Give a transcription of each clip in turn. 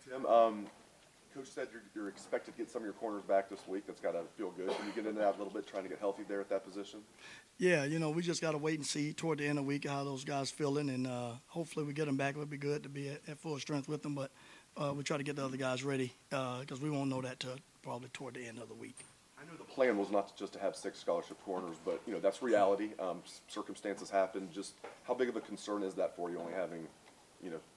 Tim, Coach said you're expected to get some of your corners back this week. That's got to feel good. Can you get into that a little bit, trying to get healthy there at that position? Yeah, we just got to wait and see toward the end of the week how those guys feeling, and hopefully we get them back. It would be good to be at full strength with them, but we try to get the other guys ready because we won't know that till probably toward the end of the week. I know the plan was not just to have 6 scholarship corners, but that's reality. Circumstances happen. Just how big of a concern is that for you, only having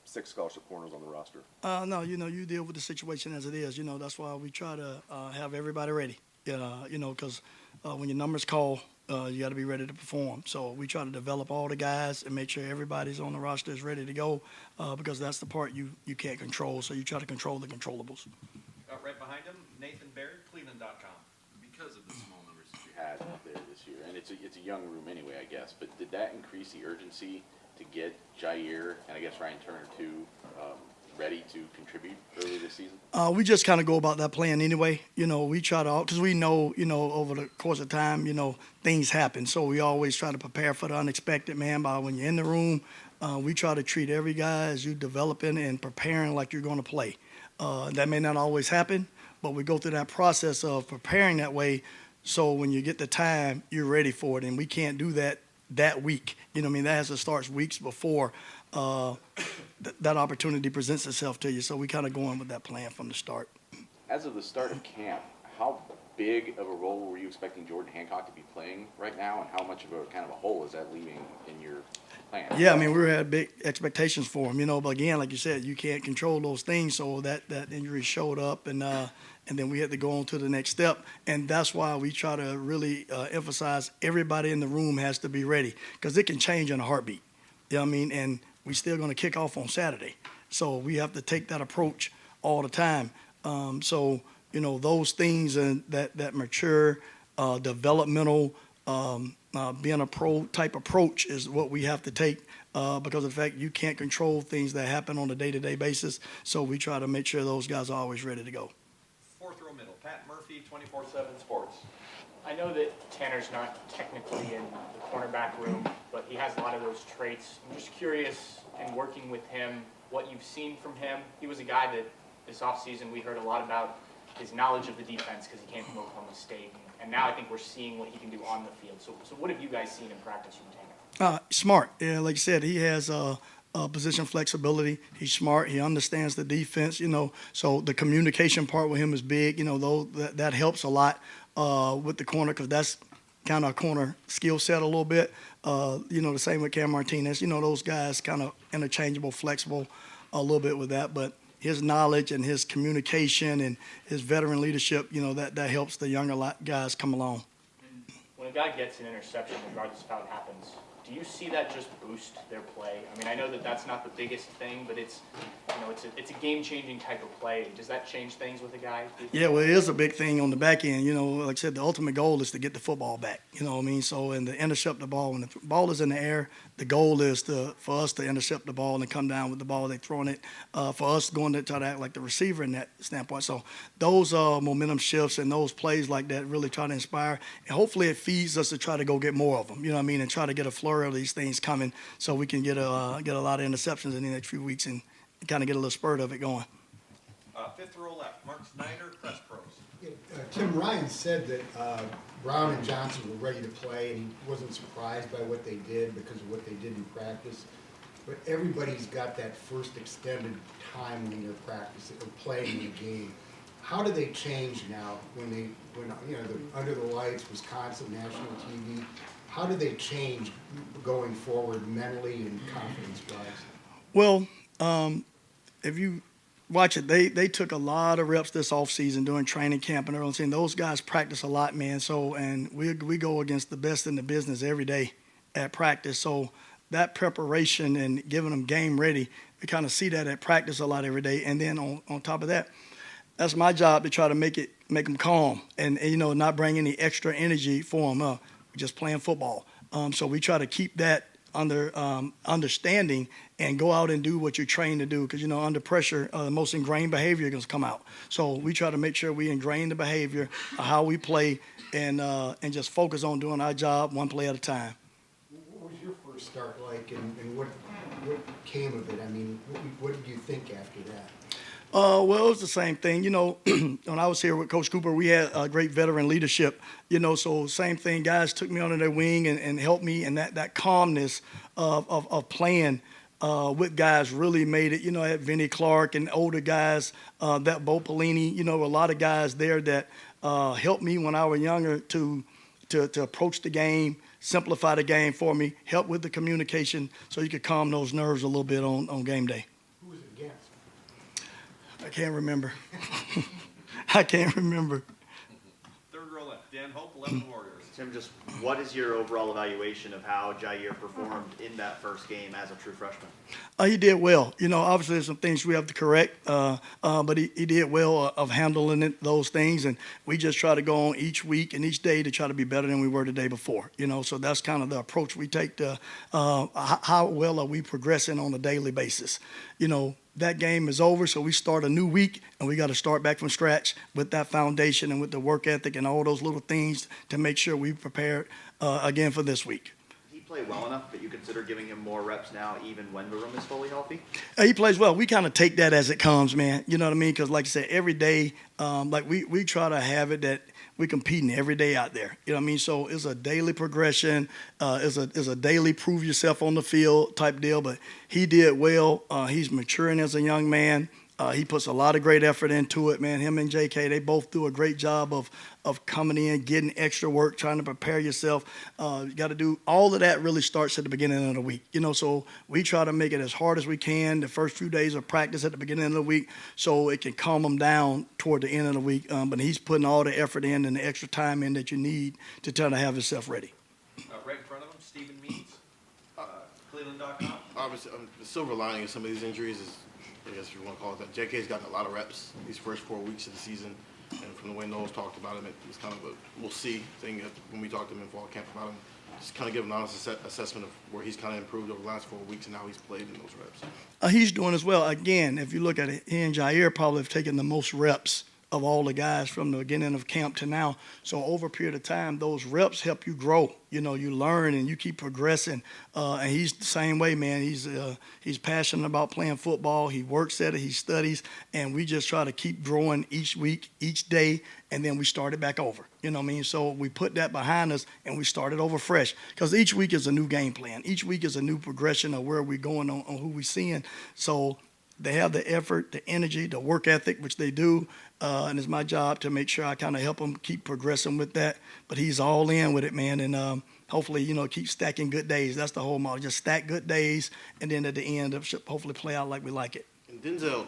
6 scholarship corners on the roster? No, you deal with the situation as it is. That's why we try to have everybody ready. Because when your numbers call, you got to be ready to perform. So we try to develop all the guys and make sure everybody's on the roster is ready to go because that's the part you can't control. So you try to control the controllables. Right behind him, Nathan Baird, Cleveland.com. Because of the small numbers that you had out there this year, and it's a young room anyway, I guess, but did that increase the urgency to get Jyaire and I guess Ryan Turner too ready to contribute early this season? We just kind of go about that plan anyway. We try to, because we know, over the course of time, things happen. So we always try to prepare for the unexpected, man. By when you're in the room, we try to treat every guy as you developing and preparing like you're going to play. That may not always happen, but we go through that process of preparing that way so when you get the time, you're ready for it. And we can't do that week. That has to start weeks before that opportunity presents itself to you. So we kind of go in with that plan from the start. As of the start of camp, how big of a role were you expecting Jordan Hancock to be playing right now, and how much of a kind of a hole is that leaving in your plan? Yeah, we had big expectations for him, but again, like you said, you can't control those things. So that injury showed up, and then we had to go on to the next step, and that's why we try to really emphasize everybody in the room has to be ready because it can change in a heartbeat. And we're still going to kick off on Saturday, so we have to take that approach all the time. Those things and that mature, developmental, being a pro type approach is what we have to take because of the fact you can't control things that happen on a day-to-day basis. So we try to make sure those guys are always ready to go. Fourth row middle, Pat Murphy, 24/7 Sports. I know that Tanner's not technically in the cornerback room, but he has a lot of those traits. I'm just curious, in working with him, what you've seen from him. He was a guy that this offseason we heard a lot about his knowledge of the defense because he came from Oklahoma State. And now I think we're seeing what he can do on the field. So what have you guys seen in practice from Tanner? Smart. Yeah, like you said, he has position flexibility. He's smart. He understands the defense, So the communication part with him is big, though that helps a lot with the corner because that's kind of a corner skill set a little bit. The same with Cam Martinez. Those guys kind of interchangeable, flexible a little bit with that. But his knowledge and his communication and his veteran leadership, that helps the younger guys come along. When a guy gets an interception, regardless of how it happens, do you see that just boost their play? I know that that's not the biggest thing, but it's a game-changing type of play. Does that change things with a guy? Yeah, well, it is a big thing on the back end. Like I said, the ultimate goal is to get the football back. So, and to intercept the ball. When the ball is in the air, the goal is for us to intercept the ball and come down with the ball. They're throwing it for us going to try to act like the receiver in that standpoint. So those momentum shifts and those plays like that really try to inspire. And hopefully it feeds us to try to go get more of them, and try to get a flurry of these things coming so we can get a lot of interceptions in the next few weeks and kind of get a little spurt of it going. Fifth row left, Mark Snyder, Press Pros. Tim, Ryan said that Brown and Johnson were ready to play, and he wasn't surprised by what they did because of what they did in practice. But everybody's got that first extended time when they're practicing or playing the game. How do they change now when under the lights, Wisconsin, national TV? How do they change going forward mentally and confidence-wise? Well, if you watch it, they took a lot of reps this offseason doing training camp and everything. Those guys practice a lot, man. So, and we go against the best in the business every day at practice. So that preparation and giving them game ready, we kind of see that at practice a lot every day. And then on top of that, that's my job to try to make them calm and not bring any extra energy for them. Just playing football. So we try to keep that under understanding and go out and do what you're trained to do because, under pressure, the most ingrained behavior is going to come out. So we try to make sure we ingrain the behavior, how we play, and just focus on doing our job one play at a time. What was your first start like and what came of it? What did you think after that? Well, it's the same thing. When I was here with Coach Cooper, we had great veteran leadership. So same thing. Guys took me under their wing and helped me, and that calmness of playing with guys really made it. I had Vinnie Clark and older guys, that Bo Pelini. A lot of guys there that helped me when I was younger to approach the game, simplify the game for me, help with the communication, so you could calm those nerves a little bit on game day. Who was it against? I can't remember. I can't remember. Third row left, Dan Hope, 11 Warriors. Tim, just what is your overall evaluation of how Jyaire performed in that first game as a true freshman? He did well. Obviously there's some things we have to correct, but he did well of handling those things, and we just try to go on each week and each day to try to be better than we were the day before. So that's kind of the approach we take to how well are we progressing on a daily basis. That game is over, so we start a new week, and we got to start back from scratch with that foundation and with the work ethic and all those little things to make sure we prepared again for this week. Did he play well enough that you consider giving him more reps now, even when the room is fully healthy? He plays well. We kind of take that as it comes, man. You know what I mean? Because like I said, every day, we try to have it that we're competing every day out there. You know what I mean? So it's a daily progression. It's a daily prove yourself on the field type deal. But he did well. He's maturing as a young man. He puts a lot of great effort into it, man. Him and JK, they both do a great job of coming in, getting extra work, trying to prepare yourself. You got to do all of that. Really starts at the beginning of the week, so we try to make it as hard as we can the first few days of practice at the beginning of the week, so it can calm them down toward the end of the week. But he's putting all the effort in and the extra time in that you need to try to have yourself ready. Right in front of him, Stephen Means, Cleveland.com. Obviously, the silver lining of some of these injuries is, I guess if you want to call it that, JK's gotten a lot of reps these first 4 weeks of the season, and from the way Noel's talked about him, it's kind of a we'll see thing when we talked to him in fall camp about him. Just kind of give an honest assessment of where he's kind of improved over the last 4 weeks and how he's played in those reps. He's doing as well. Again, if you look at it, he and Jyaire probably have taken the most reps of all the guys from the beginning of camp to now. So over a period of time, those reps help you grow. You learn and you keep progressing. And he's the same way, man. He's passionate about playing football. He works at it. He studies. And we just try to keep growing each week, each day, and then we start it back over. You know what I mean? So we put that behind us and we start it over fresh. Because each week is a new game plan. Each week is a new progression of where we're going on who we're seeing. So they have the effort, the energy, the work ethic, which they do. And it's my job to make sure I kind of help him keep progressing with that. But he's all in with it, man. And hopefully, keep stacking good days. That's the whole model. Just stack good days, and then at the end, it should hopefully play out like we like it. And Denzel,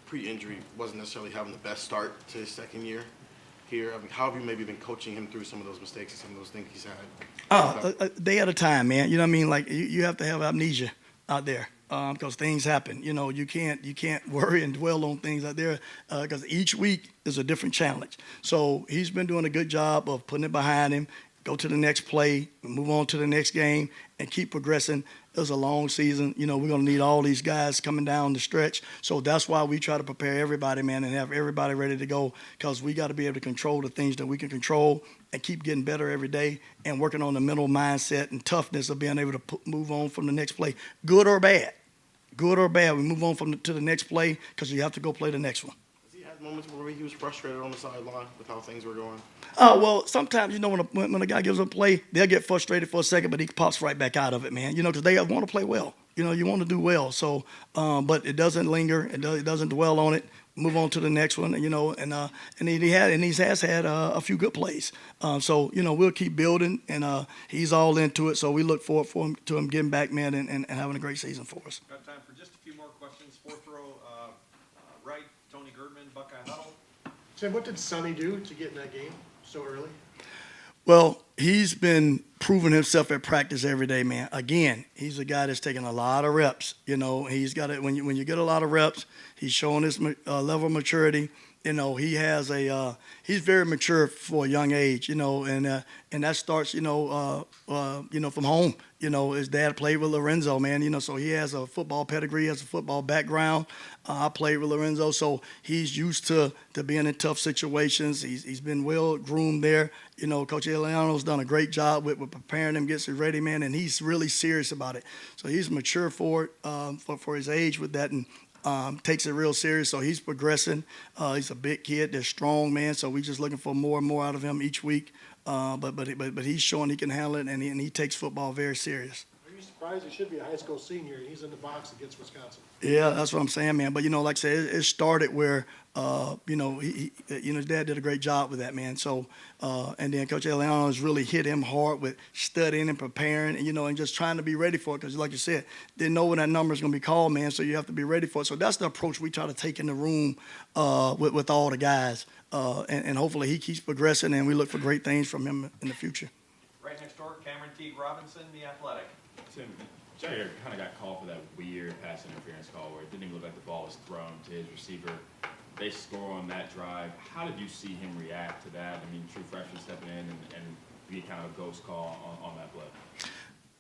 pre-injury, wasn't necessarily having the best start to his second year here. I mean, how have you maybe been coaching him through some of those mistakes and some of those things he's had? A day at a time, man. You know what I mean? Like you have to have amnesia out there. Because things happen, you can't worry and dwell on things out there because each week is a different challenge. So he's been doing a good job of putting it behind him, go to the next play, move on to the next game, and keep progressing. It was a long season. We're going to need all these guys coming down the stretch. So that's why we try to prepare everybody, man, and have everybody ready to go because we got to be able to control the things that we can control and keep getting better every day and working on the mental mindset and toughness of being able to move on from the next play, good or bad. Good or bad, we move on to the next play because you have to go play the next one. Has he had moments where he was frustrated on the sideline with how things were going? Well, sometimes, when a guy gives a play, they'll get frustrated for a second, but he pops right back out of it, man. Because they want to play well. You want to do well. So, but it doesn't linger. It doesn't dwell on it. Move on to the next one, and he has had a few good plays. So we'll keep building, and he's all into it. So we look forward to him getting back, man, and having a great season for us. Got time for just a few more questions. Fourth row, right, Tony Girdman, Buckeye Huddle. Tim, what did Sonny do to get in that game so early? Well, he's been proving himself at practice every day, man. Again, he's a guy that's taking a lot of reps. He's got it when you get a lot of reps. He's showing his level of maturity. He has he's very mature for a young age. And that starts from home. His dad played with Lorenzo, man. So he has a football pedigree, has a football background. I played with Lorenzo, so he's used to being in tough situations. He's been well groomed there. Coach Eliano's done a great job with preparing him, gets him ready, man, and he's really serious about it. So he's mature for it, for his age with that, and takes it real serious. So he's progressing. He's a big kid. They're strong, man. So we're just looking for more and more out of him each week. But he's showing he can handle it, and he takes football very serious. Are you surprised? He should be a high school senior, and he's in the box against Wisconsin. Yeah, that's what I'm saying, man. But like I said, it started where his dad did a great job with that, man. So and then Coach Eliano has really hit him hard with studying and preparing, and just trying to be ready for it. Because like you said, didn't know when that number is going to be called, man. So you have to be ready for it. So that's the approach we try to take in the room with all the guys, and hopefully he keeps progressing, and we look for great things from him in the future. Right next door, Cameron Teague Robinson, The Athletic. Tim, Jyaire kind of got called for that weird pass interference call where it didn't even look like the ball was thrown to his receiver. They score on that drive. How did you see him react to that? I mean, true freshman stepping in and be kind of a ghost call on that play.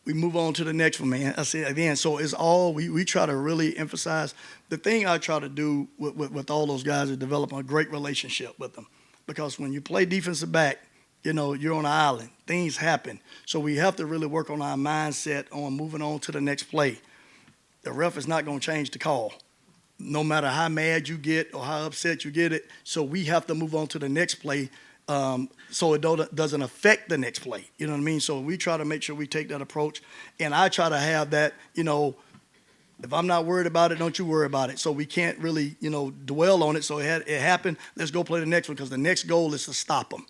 We move on to the next one, man. I say again, so it's all we try to really emphasize. The thing I try to do with all those guys is develop a great relationship with them, because when you play defensive back, you're on an island. Things happen. So we have to really work on our mindset on moving on to the next play. The ref is not going to change the call, no matter how mad you get or how upset you get it. So we have to move on to the next play, so it doesn't affect the next play. You know what I mean? So we try to make sure we take that approach. And I try to have that, if I'm not worried about it, don't you worry about it. So we can't really, dwell on it. So it happened. Let's go play the next one, because the next goal is to stop them.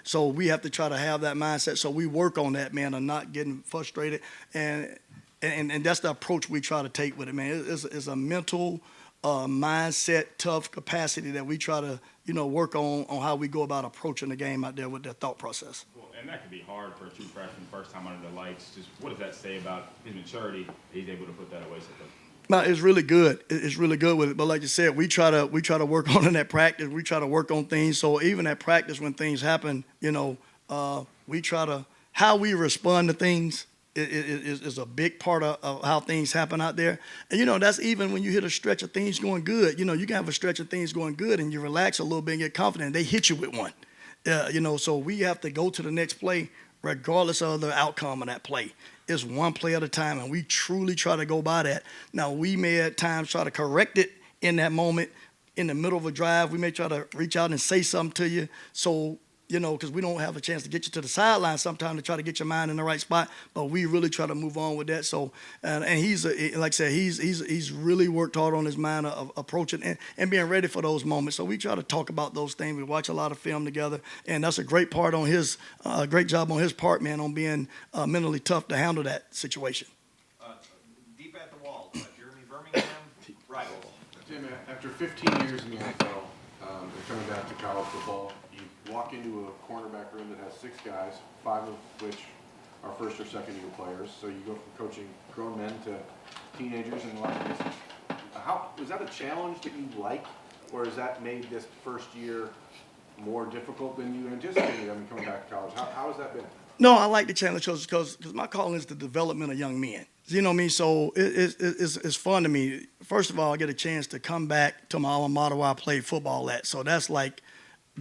So we have to try to have that mindset. So we work on that, man, of not getting frustrated. And that's the approach we try to take with it, man. It's a mental mindset, tough capacity that we try to, work on how we go about approaching the game out there with their thought process. Well, and that could be hard for a true freshman, first time under the lights. Just what does that say about his maturity that he's able to put that away so quickly? No, it's really good. It's really good with it. But like you said, we try to work on in that practice. We try to work on things. So even at practice, when things happen, we try to how we respond to things is a big part of how things happen out there. And that's even when you hit a stretch of things going good. You can have a stretch of things going good, and you relax a little bit and get confident. They hit you with one. So we have to go to the next play regardless of the outcome of that play. It's one play at a time, and we truly try to go by that. Now, we may at times try to correct it in that moment, in the middle of a drive. We may try to reach out and say something to you. So, because we don't have a chance to get you to the sideline sometimes to try to get your mind in the right spot. But we really try to move on with that. So, and he's, like I said, he's really worked hard on his mind of approaching and being ready for those moments. So we try to talk about those things. We watch a lot of film together. And that's a great part on his, great job on his part, man, on being mentally tough to handle that situation. Deep at the wall, Jeremy Birmingham, Rivals. Tim, after 15 years in the NFL, and coming back to college football, you walk into a cornerback room that has 6 guys, 5 of which are first or second year players. So you go from coaching grown men to teenagers in a lot of cases. Was that a challenge that you liked, or has that made this first year more difficult than you anticipated? Coming back to college, how has that been? No, I like the challenge because my calling is the development of young men. You know what I mean? So it's fun to me. First of all, I get a chance to come back to my alma mater where I played football at. So that's like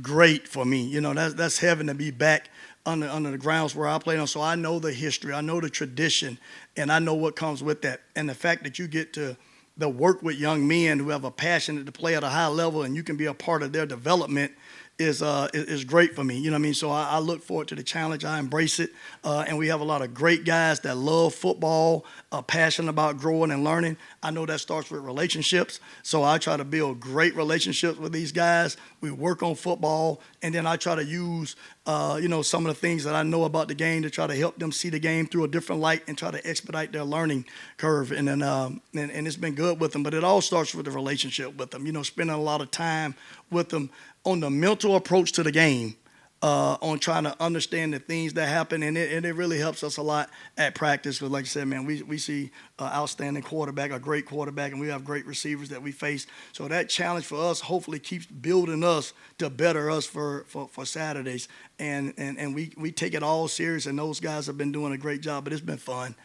great for me. That's heaven to be back under the grounds where I played on. So I know the history, I know the tradition, and I know what comes with that. And the fact that you get to work with young men who have a passion to play at a high level, and you can be a part of their development is great for me. You know what I mean? So I look forward to the challenge. I embrace it. And we have a lot of great guys that love football, are passionate about growing and learning. I know that starts with relationships. So I try to build great relationships with these guys. We work on football. And then I try to use, some of the things that I know about the game to try to help them see the game through a different light and try to expedite their learning curve. And then, and it's been good with them. But it all starts with the relationship with them, spending a lot of time with them on the mental approach to the game, on trying to understand the things that happen. And it really helps us a lot at practice. Because like I said, man, we see an outstanding quarterback, a great quarterback, and we have great receivers that we face. So that challenge for us hopefully keeps building us to better us for Saturdays. And we take it all serious, and those guys have been doing a great job. But it's been fun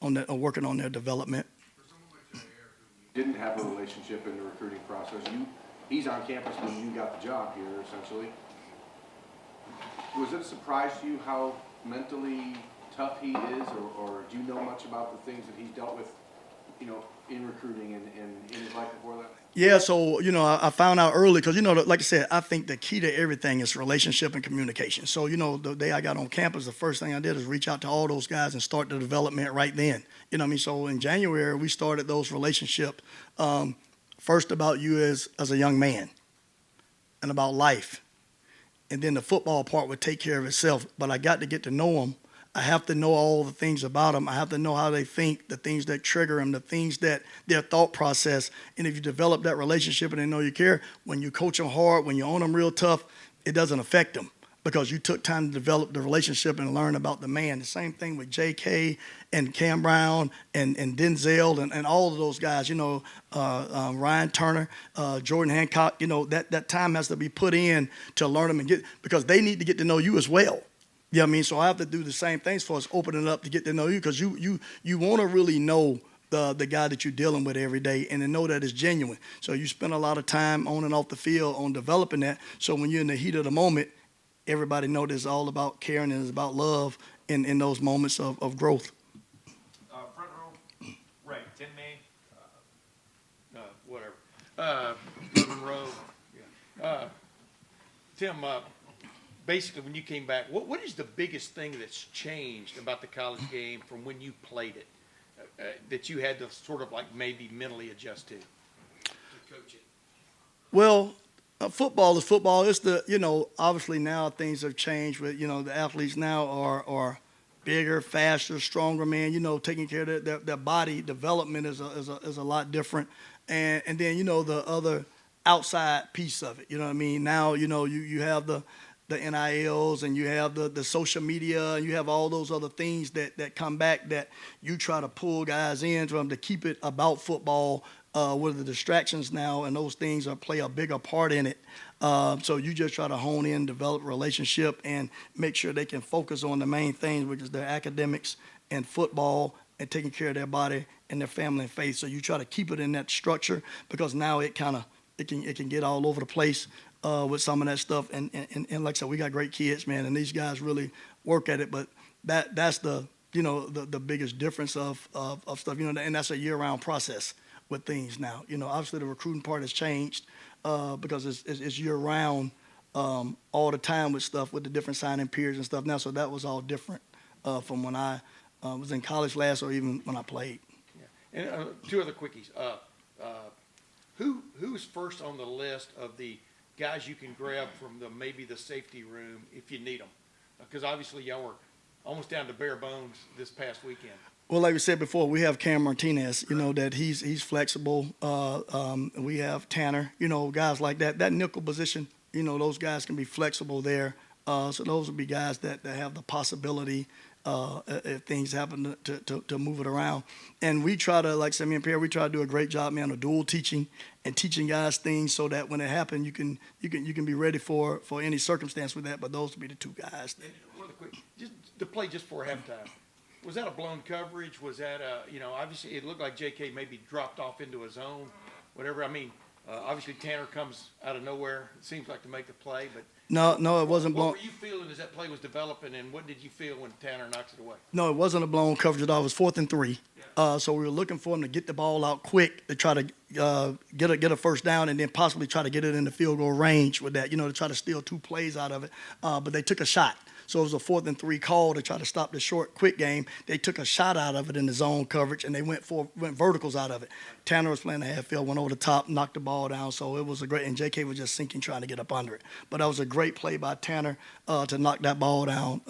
on working on their development. For someone like Jyaire, who didn't have a relationship in the recruiting process, he's on campus when you got the job here, essentially. Was it a surprise to you how mentally tough he is, or do you know much about the things that he's dealt with in recruiting and in his life before that? Yeah, so, I found out early because, like I said, I think the key to everything is relationship and communication. So, the day I got on campus, the first thing I did is reach out to all those guys and start the development right then. You know what I mean? So in January, we started those relationships, first about you as a young man and about life. And then the football part would take care of itself. But I got to get to know them. I have to know all the things about them. I have to know how they think, the things that trigger them, the things that their thought process. And if you develop that relationship and they know you care, when you coach them hard, when you own them real tough, it doesn't affect them because you took time to develop the relationship and learn about the man. The same thing with J.K. and Cam Brown and Denzel and all of those guys, Ryan Turner, Jordan Hancock, that time has to be put in to learn them and because they need to get to know you as well. You know what I mean? So I have to do the same things for us, opening up to get to know you because you want to really know the guy that you're dealing with every day and to know that it's genuine. So you spend a lot of time on and off the field on developing that. So when you're in the heat of the moment, everybody know that it's all about caring and it's about love in those moments of growth. Front row, right, Tim May. Monroe. Yeah. Tim, basically, when you came back, what is the biggest thing that's changed about the college game from when you played it that you had to sort of like maybe mentally adjust to coach it? Well, football is football. It's obviously now things have changed with, the athletes now are bigger, faster, stronger, man, taking care of their body development is a lot different. And then, the other outside piece of it, you know what I mean? Now, you have the NILs and you have the social media and you have all those other things that come back that you try to pull guys in from to keep it about football with the distractions now and those things play a bigger part in it. So you just try to hone in, develop a relationship and make sure they can focus on the main things, which is their academics and football and taking care of their body and their family and faith. So you try to keep it in that structure because now it can get all over the place. With some of that stuff, and like I said, we got great kids, man, and these guys really work at it. But that's the biggest difference of stuff, and that's a year-round process with things now. Obviously the recruiting part has changed because it's year-round all the time with stuff with the different signing periods and stuff now. So that was all different from when I was in college last or even when I played. Yeah. And two other quickies. Who's first on the list of the guys you can grab from maybe the safety room if you need them? Because obviously y'all were almost down to bare bones this past weekend. Well, like we said before, we have Cam Martinez, that he's flexible. We have Tanner, guys like that. That nickel position, those guys can be flexible there. So those would be guys that have the possibility if things happen to move it around. And we try to, like I said, me and Pierre, we try to do a great job, man, of dual teaching and teaching guys things so that when it happens, you can be ready for any circumstance with that. But those would be the two guys. And really quick, just to play just for halftime, was that a blown coverage? Was that obviously it looked like J.K. maybe dropped off into his zone, whatever. I mean, obviously Tanner comes out of nowhere, it seems like, to make the play, but No, it wasn't blown. what were you feeling as that play was developing, and what did you feel when Tanner knocks it away? No, it wasn't a blown coverage at all. It was 4th and 3. So we were looking for him to get the ball out quick to try to get a first down and then possibly try to get it in the field goal range with that, to try to steal 2 plays out of it. But they took a shot. So it was a 4th and 3 call to try to stop the short, quick game. They took a shot out of it in the zone coverage, and they went verticals out of it. Tanner was playing the half field, went over the top, knocked the ball down. So it was a great, and J.K. was just sinking, trying to get up under it. But that was a great play by Tanner to knock that ball down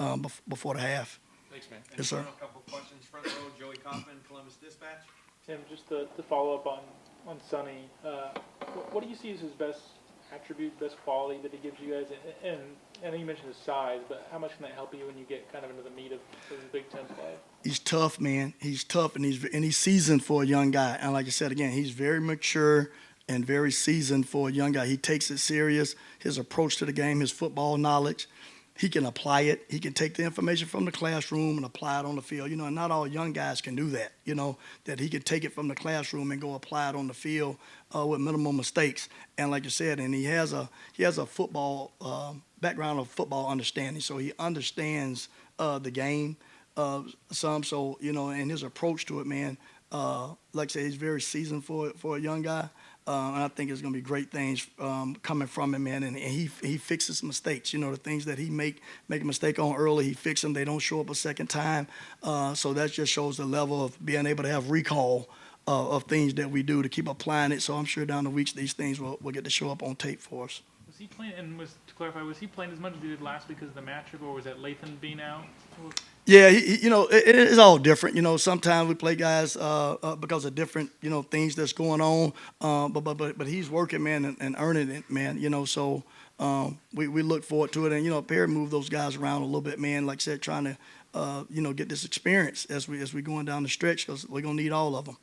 before the half. Thanks, man. Yes, sir. A couple of questions. Front row, Joey Kaufman, Columbus Dispatch. Tim, just to follow up on Sonny, what do you see as his best attribute, best quality that he gives you guys? And I know you mentioned his size, but how much can that help you when you get kind of into the meat of the Big Ten play? He's tough, man. He's tough, and he's seasoned for a young guy. And like I said, again, he's very mature and very seasoned for a young guy. He takes it serious. His approach to the game, his football knowledge, he can apply it. He can take the information from the classroom and apply it on the field. And not all young guys can do that, that he can take it from the classroom and go apply it on the field with minimal mistakes. And like you said, and he has a football background of football understanding. So he understands the game some. So, and his approach to it, man, Like I say, he's very seasoned for a young guy. And I think it's going to be great things coming from him, man. And he fixes mistakes. You know, the things that he make a mistake on early, he fixes them. They don't show up a second time. So that just shows the level of being able to have recall of things that we do to keep applying it. So I'm sure down the weeks these things will get to show up on tape for us. Was he playing? And to clarify, was he playing as much as he did last week because of the matchup, or was that Lathan being out? Yeah, you know, it's all different. You know, sometimes we play guys because of different, you know, things that's going on. But he's working, man, and earning it, man. You know, so we look forward to it. And you know, Perry moved those guys around a little bit, man. Like I said, trying to you know, get this experience as we going down the stretch, because we're gonna need all of them.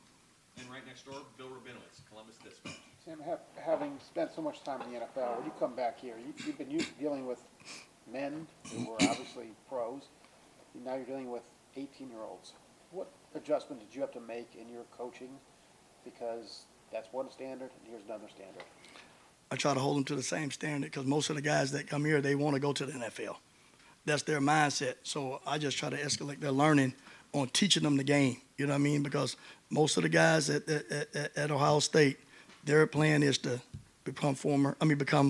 And right next door, Bill Rabinowitz, Columbus Dispatch. Sam, having spent so much time in the NFL, when you come back here, you've been used to dealing with men who were obviously pros. Now you're dealing with 18-year-olds. What adjustment did you have to make in your coaching? Because that's one standard, and here's another standard. I try to hold them to the same standard, because most of the guys that come here, they want to go to the NFL. That's their mindset. So I just try to escalate their learning on teaching them the game. You know what I mean? Because most of the guys at Ohio State, their plan is to become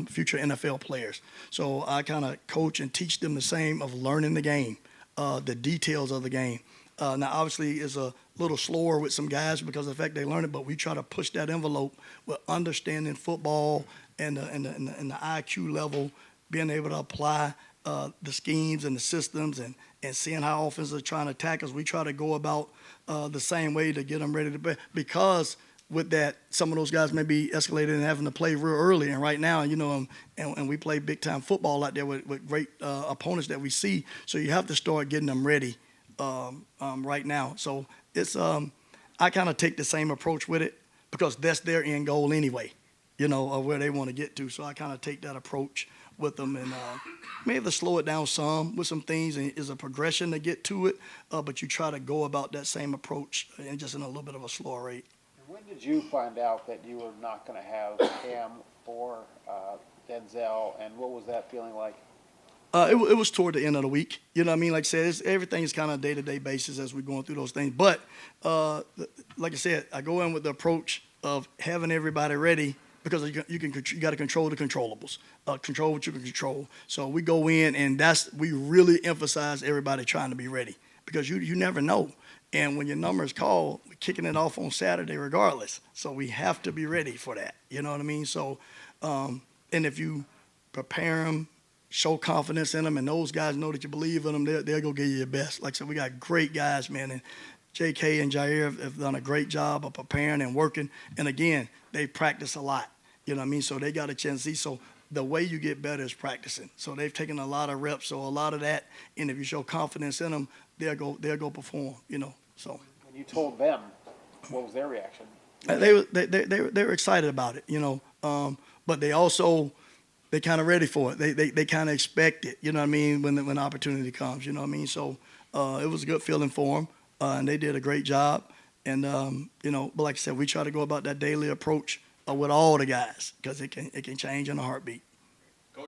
future NFL players. So I kind of coach and teach them the same of learning the game, the details of the game. Now, obviously, it's a little slower with some guys because of the fact they learn it, but we try to push that envelope with understanding football and the IQ level, being able to apply the schemes and the systems and seeing how offenses are trying to attack us. We try to go about the same way to get them ready to play, because with that, some of those guys may be escalated and having to play real early. And right now, you know, and we play big-time football out there with great opponents that we see. So you have to start getting them ready right now. So it's I kind of take the same approach with it, because that's their end goal anyway, you know, of where they want to get to. So I kind of take that approach with them, and maybe slow it down some with some things, and it's a progression to get to it, but you try to go about that same approach and just in a little bit of a slower rate. When did you find out that you were not going to have Cam or Denzel, and what was that feeling like? It was toward the end of the week. You know what I mean? Like I said, everything's kind of day-to-day basis as we're going through those things. But like I said, I go in with the approach of having everybody ready, because you got to control the controllables, control what you can control. So we go in, and we really emphasize everybody trying to be ready, because you never know. And when your number is called, we're kicking it off on Saturday regardless. So we have to be ready for that. You know what I mean? So, and if you prepare them, show confidence in them, and those guys know that you believe in them, they'll go give you your best. Like I said, we got great guys, man. And JK and Jyaire have done a great job of preparing and working. And again, they practice a lot. You know what I mean? So they got a chance to see. So the way you get better is practicing. So they've taken a lot of reps. So a lot of that, and if you show confidence in them, they'll go perform. You know. So when you told them, what was their reaction? they were excited about it. You know, but they kind of ready for it. They kind of expect it. You know what I mean? When the opportunity comes. You know what I mean? So it was a good feeling for them, and they did a great job. And you know, but like I said, we try to go about that daily approach with all the guys, because it can change in a heartbeat.